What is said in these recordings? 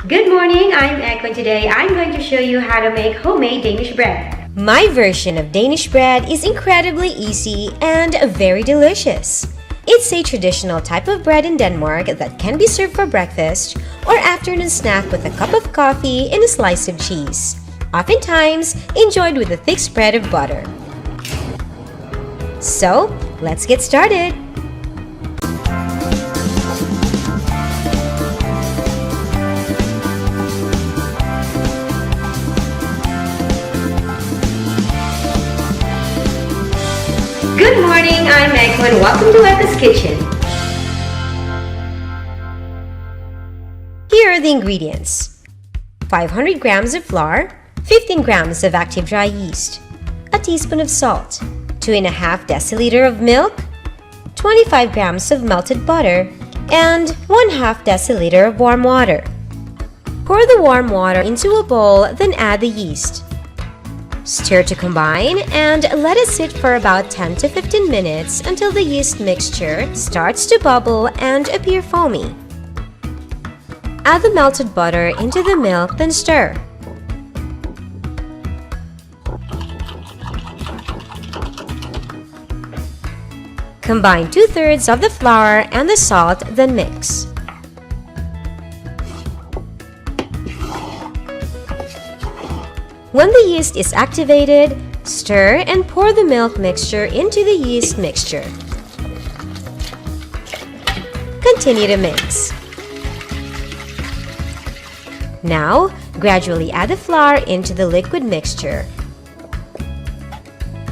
Good morning, I'm Echo and today I'm going to show you how to make homemade Danish bread. My version of Danish bread is incredibly easy and very delicious. It's a traditional type of bread in Denmark that can be served for breakfast or afternoon snack with a cup of coffee and a slice of cheese, oftentimes enjoyed with a thick spread of butter. So, let's get started! Good morning, I'm Echo and welcome to Echo's Kitchen. Here are the ingredients: 500 grams of flour, 15 grams of active dry yeast, a teaspoon of salt, 2.5 deciliter of milk, 25 grams of melted butter, and 1/2 deciliter of warm water. Pour the warm water into a bowl, then add the yeast. Stir to combine and let it sit for about 10 to 15 minutes until the yeast mixture starts to bubble and appear foamy. Add the melted butter into the milk, then stir. Combine 2/3 of the flour and the salt, then mix. When the yeast is activated, stir and pour the milk mixture into the yeast mixture. Continue to mix. Now, gradually add the flour into the liquid mixture.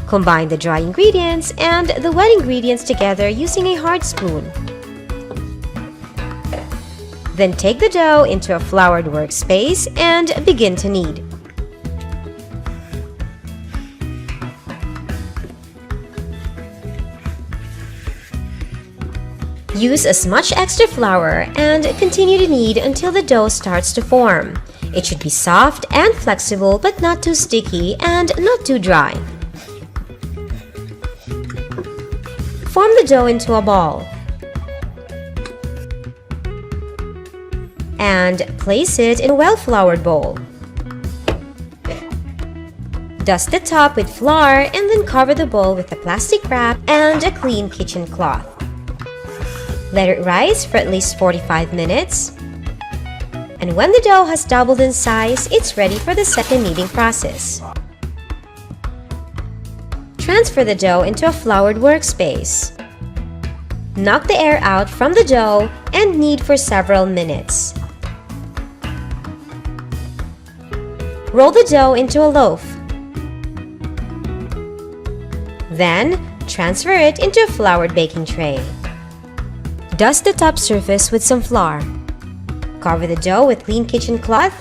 Combine the dry ingredients and the wet ingredients together using a hard spoon. Then take the dough into a floured workspace and begin to knead. Use as much extra flour and continue to knead until the dough starts to form. It should be soft and flexible but not too sticky and not too dry. Form the dough into a ball and place it in a well-floured bowl. Dust the top with flour and then cover the bowl with a plastic wrap and a clean kitchen cloth. Let it rise for at least 45 minutes. And when the dough has doubled in size, it's ready for the second kneading process. Transfer the dough into a floured workspace. Knock the air out from the dough and knead for several minutes. Roll the dough into a loaf. Then, transfer it into a floured baking tray. Dust the top surface with some flour. Cover the dough with clean kitchen cloth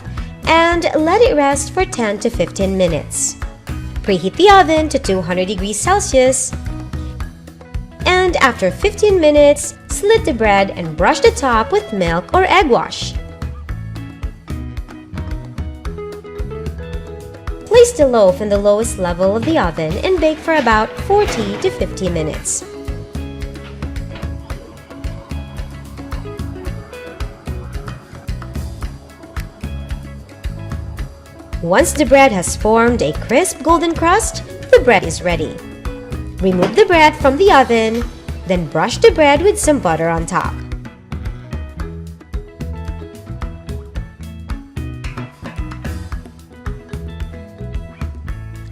and let it rest for 10 to 15 minutes. Preheat the oven to 200 degrees Celsius. And after 15 minutes, slit the bread and brush the top with milk or egg wash. Place the loaf in the lowest level of the oven and bake for about 40 to 50 minutes. Once the bread has formed a crisp golden crust, the bread is ready. Remove the bread from the oven, then brush the bread with some butter on top.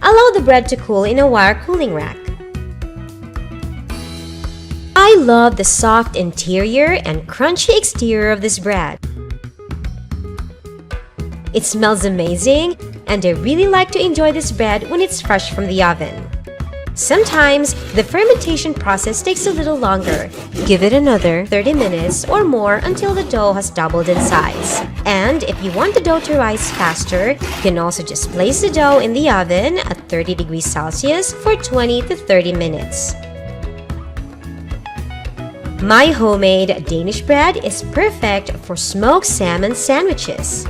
Allow the bread to cool in a wire cooling rack. I love the soft interior and crunchy exterior of this bread. It smells amazing, and I really like to enjoy this bread when it's fresh from the oven. Sometimes, the fermentation process takes a little longer. Give it another 30 minutes or more until the dough has doubled in size. And if you want the dough to rise faster, you can also just place the dough in the oven at 30 degrees Celsius for 20 to 30 minutes. My homemade Danish bread is perfect for smoked salmon sandwiches.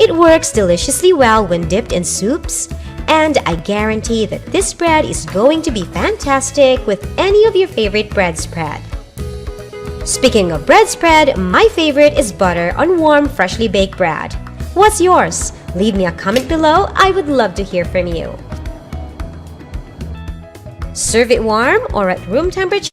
It works deliciously well when dipped in soups, and I guarantee that this bread is going to be fantastic with any of your favorite bread spread. Speaking of bread spread, my favorite is butter on warm, freshly baked bread. What's yours? Leave me a comment below. I would love to hear from you. Serve it warm or at room temperature